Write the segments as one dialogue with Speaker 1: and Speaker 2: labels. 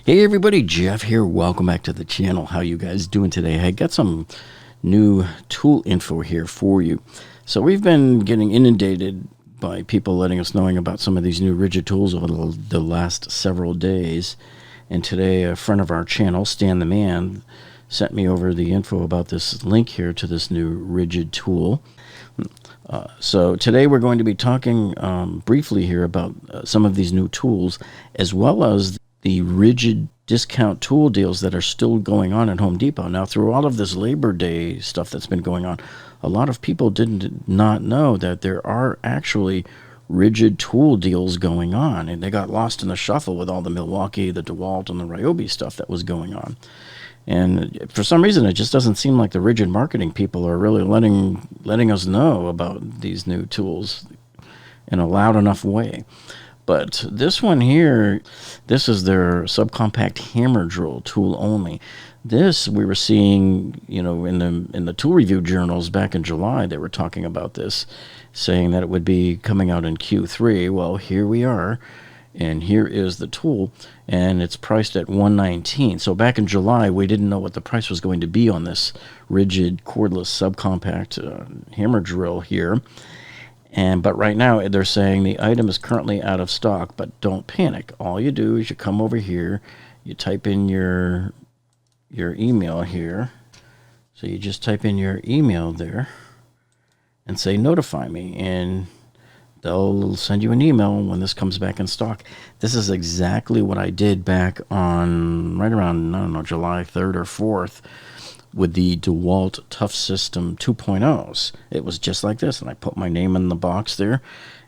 Speaker 1: Hey everybody, Jeff here. Welcome back to the channel. How you guys doing today? I got some new tool info here for you. So we've been getting inundated by people letting us knowing about some of these new Ridgid tools over the last several days. And today a friend of our channel, Stan the Man, sent me over the info about this link here to this new Ridgid tool. So today we're going to be talking briefly here about some of these new tools, as well as the Ridgid discount tool deals that are still going on at Home Depot. Now, through all of this Labor Day stuff that's been going on, a lot of people did not know that there are actually Ridgid tool deals going on, and they got lost in the shuffle with all the Milwaukee, the DeWalt, and the Ryobi stuff that was going on. And for some reason, it just doesn't seem like the Ridgid marketing people are really letting us know about these new tools in a loud enough way. But this one here, this is their SubCompact hammer drill tool only. This we were seeing, in the tool review journals back in July. They were talking about this, saying that it would be coming out in Q3. Well, here we are, and here is the tool, and it's priced at $119. So back in July, we didn't know what the price was going to be on this Ridgid cordless SubCompact hammer drill here. But right now they're saying the item is currently out of stock, but don't panic. All you do is you come over here, you type in your email here. So you just type in your email there and say notify me, and they'll send you an email when this comes back in stock. This is exactly what I did back on right around, I don't know, July 3rd or 4th. With the DeWalt Tough System 2.0s. It was just like this, and I put my name in the box there,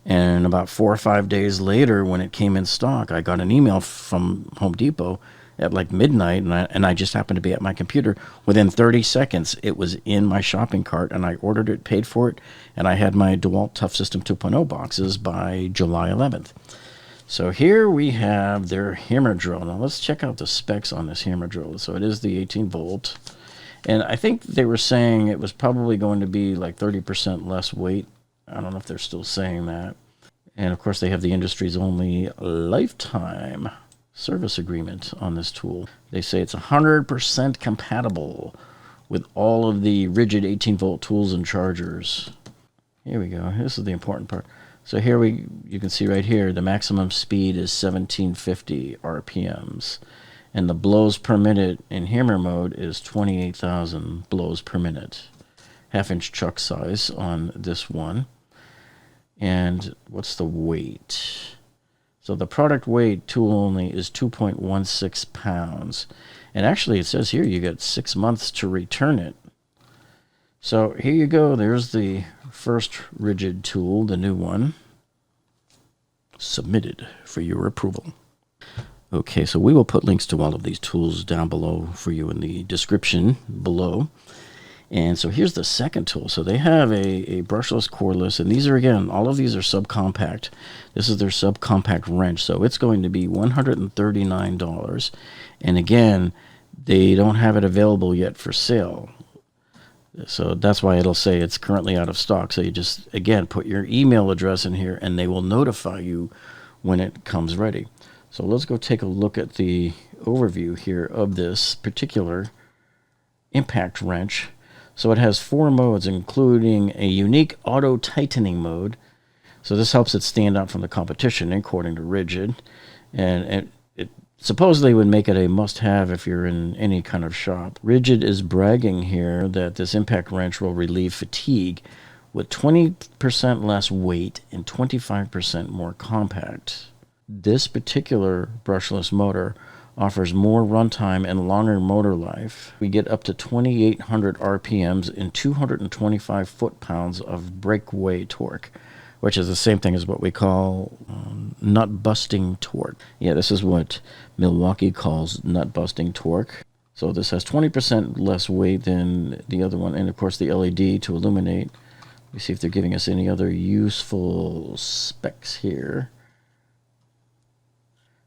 Speaker 1: and about 4 or 5 days later, when it came in stock, I got an email from Home Depot at like midnight, and I just happened to be at my computer. Within 30 seconds, it was in my shopping cart, and I ordered it, paid for it, and I had my DeWalt Tough System 2.0 boxes by July 11th. So here we have their hammer drill. Now let's check out the specs on this hammer drill. So it is the 18 volt. And I think they were saying it was probably going to be like 30% less weight. I don't know if they're still saying that. And of course, they have the industry's only lifetime service agreement on this tool. They say it's 100% compatible with all of the Ridgid 18-volt tools and chargers. Here we go. This is the important part. So here you can see right here, the maximum speed is 1750 RPMs. And the blows per minute in hammer mode is 28,000 blows per minute. 1/2-inch chuck size on this one. And what's the weight? So the product weight tool only is 2.16 pounds. And actually it says here you get 6 months to return it. So here you go. There's the first Ridgid tool, the new one. Submitted for your approval. Okay, so we will put links to all of these tools down below for you in the description below. And so here's the second tool. So they have a brushless cordless, and these are, again, all of these are SubCompact. This is their SubCompact wrench, so it's going to be $139. And again, they don't have it available yet for sale. So that's why it'll say it's currently out of stock. So you just, again, put your email address in here, and they will notify you when it comes ready. So let's go take a look at the overview here of this particular impact wrench. So it has 4 modes, including a unique auto tightening mode. So this helps it stand out from the competition, according to Ridgid. And it supposedly would make it a must-have if you're in any kind of shop. Ridgid is bragging here that this impact wrench will relieve fatigue with 20% less weight and 25% more compact. This particular brushless motor offers more runtime and longer motor life. We get up to 2,800 RPMs and 225 foot-pounds of breakaway torque, which is the same thing as what we call nut-busting torque. Yeah, this is what Milwaukee calls nut-busting torque. So this has 20% less weight than the other one, and of course the LED to illuminate. Let me see if they're giving us any other useful specs here.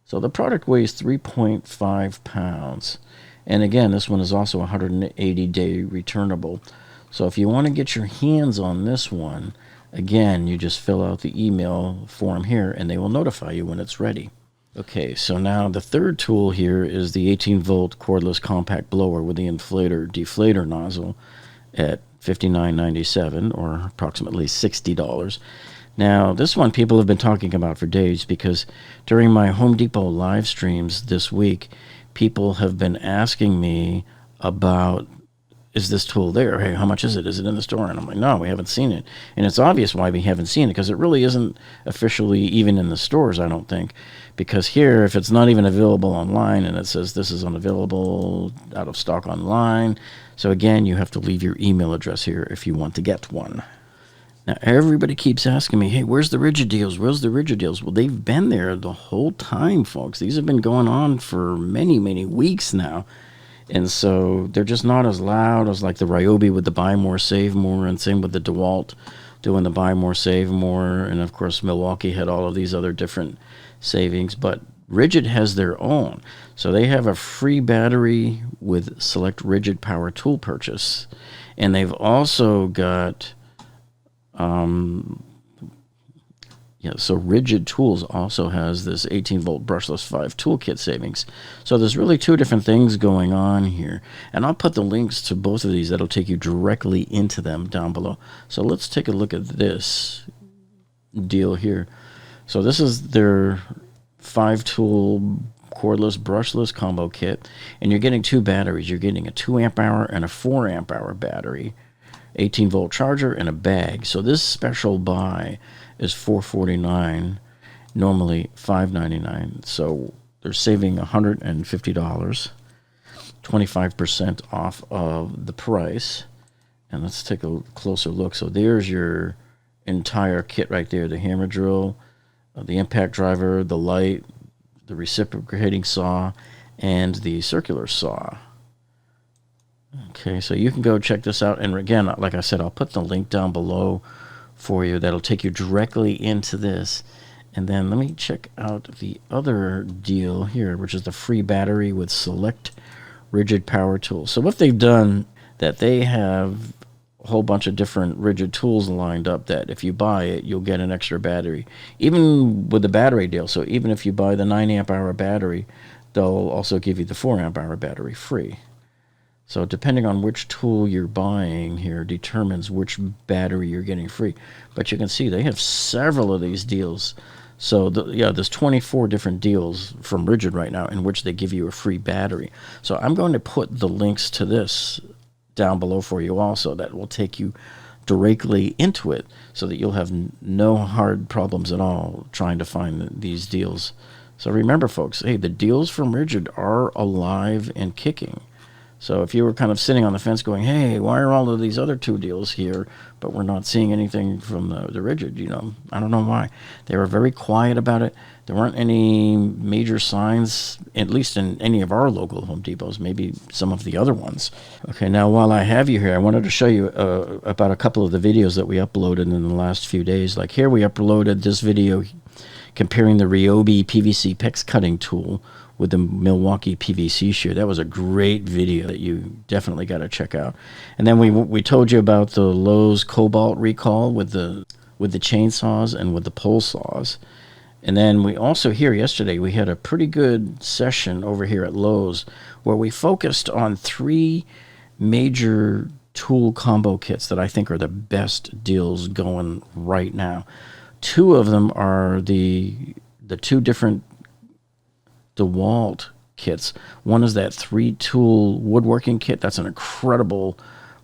Speaker 1: So the product weighs 3.5 pounds. And again, this one is also 180-day returnable. So if you want to get your hands on this one, again, you just fill out the email form here, and they will notify you when it's ready. Okay, so now the third tool here is the 18-volt cordless compact blower with the inflator-deflator nozzle at $59.97, or approximately $60. Now, this one people have been talking about for days because during my Home Depot live streams this week, people have been asking me about, is this tool there? Hey, how much is it? Is it in the store? And I'm like, no, we haven't seen it. And it's obvious why we haven't seen it, because it really isn't officially even in the stores, I don't think. Because here, if it's not even available online and it says this is unavailable, out of stock online, so again, you have to leave your email address here if you want to get one. Now, everybody keeps asking me, hey, where's the Ridgid deals? Where's the Ridgid deals? Well, they've been there the whole time, folks. These have been going on for many, many weeks now. And so they're just not as loud as like the Ryobi with the buy more, save more, and same with the DeWalt doing the buy more, save more. And of course, Milwaukee had all of these other different savings, but Ridgid has their own. So they have a free battery with select Ridgid power tool purchase. And they've also got, so Ridgid Tools also has this 18-volt brushless 5 toolkit savings. So there's really two different things going on here. And I'll put the links to both of these. That'll take you directly into them down below. So let's take a look at this deal here. So this is their 5-tool cordless brushless combo kit. And you're getting two batteries. You're getting a 2 amp hour and a 4 amp hour battery, 18-volt charger, and a bag. So this special buy is $449, normally $599. So they're saving $150, 25% off of the price. And let's take a closer look. So there's your entire kit right there: the hammer drill, the impact driver, the light, the reciprocating saw, and the circular saw. Okay, so you can go check this out. And again, like I said, I'll put the link down below for you. That'll take you directly into this. And then let me check out the other deal here, which is the free battery with select Ridgid power tools. So what they've done, that they have a whole bunch of different Ridgid tools lined up that if you buy it, you'll get an extra battery, even with the battery deal. So even if you buy the 9 amp hour battery, they'll also give you the 4 amp hour battery free. So depending on which tool you're buying here determines which battery you're getting free. But you can see they have several of these deals. So there's 24 different deals from Ridgid right now in which they give you a free battery. So I'm going to put the links to this down below for you also. That will take you directly into it so that you'll have no hard problems at all trying to find these deals. So remember, folks, hey, the deals from Ridgid are alive and kicking. So if you were kind of sitting on the fence going, hey, why are all of these other two deals here, but we're not seeing anything from the Ridgid, I don't know why. They were very quiet about it. There weren't any major signs, at least in any of our local Home Depots, maybe some of the other ones. Okay, now while I have you here, I wanted to show you about a couple of the videos that we uploaded in the last few days. Like here we uploaded this video comparing the Ryobi PVC PEX cutting tool with the Milwaukee PVC shear. That was a great video that you definitely got to check out. And then we told you about the Lowe's Cobalt recall with the chainsaws and with the pole saws. And then we also here yesterday we had a pretty good session over here at Lowe's where we focused on 3 major tool combo kits that I think are the best deals going right now. 2 of them are the 2 different DeWalt kits. One is that 3-tool woodworking kit. That's an incredible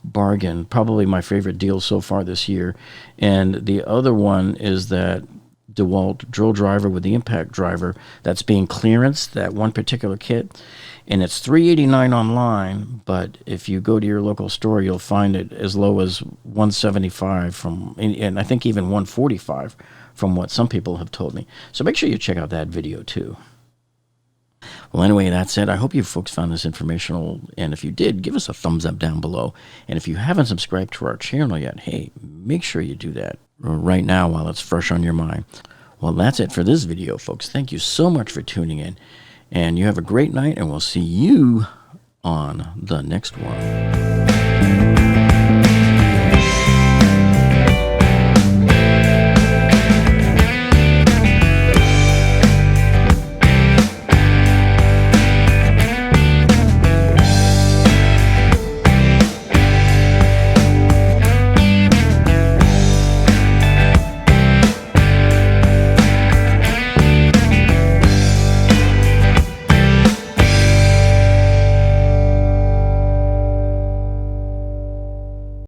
Speaker 1: bargain, probably my favorite deal so far this year. And the other one is that DeWalt drill driver with the impact driver that's being clearanced, that one particular kit. And it's $389 online, but if you go to your local store, you'll find it as low as $175 and I think even $145 from what some people have told me. So make sure you check out that video too. Well, anyway, that said, I hope you folks found this informational, and if you did, give us a thumbs up down below. And if you haven't subscribed to our channel yet, hey, make sure you do that right now while it's fresh on your mind. Well, that's it for this video, folks. Thank you so much for tuning in, and you have a great night, and we'll see you on the next one.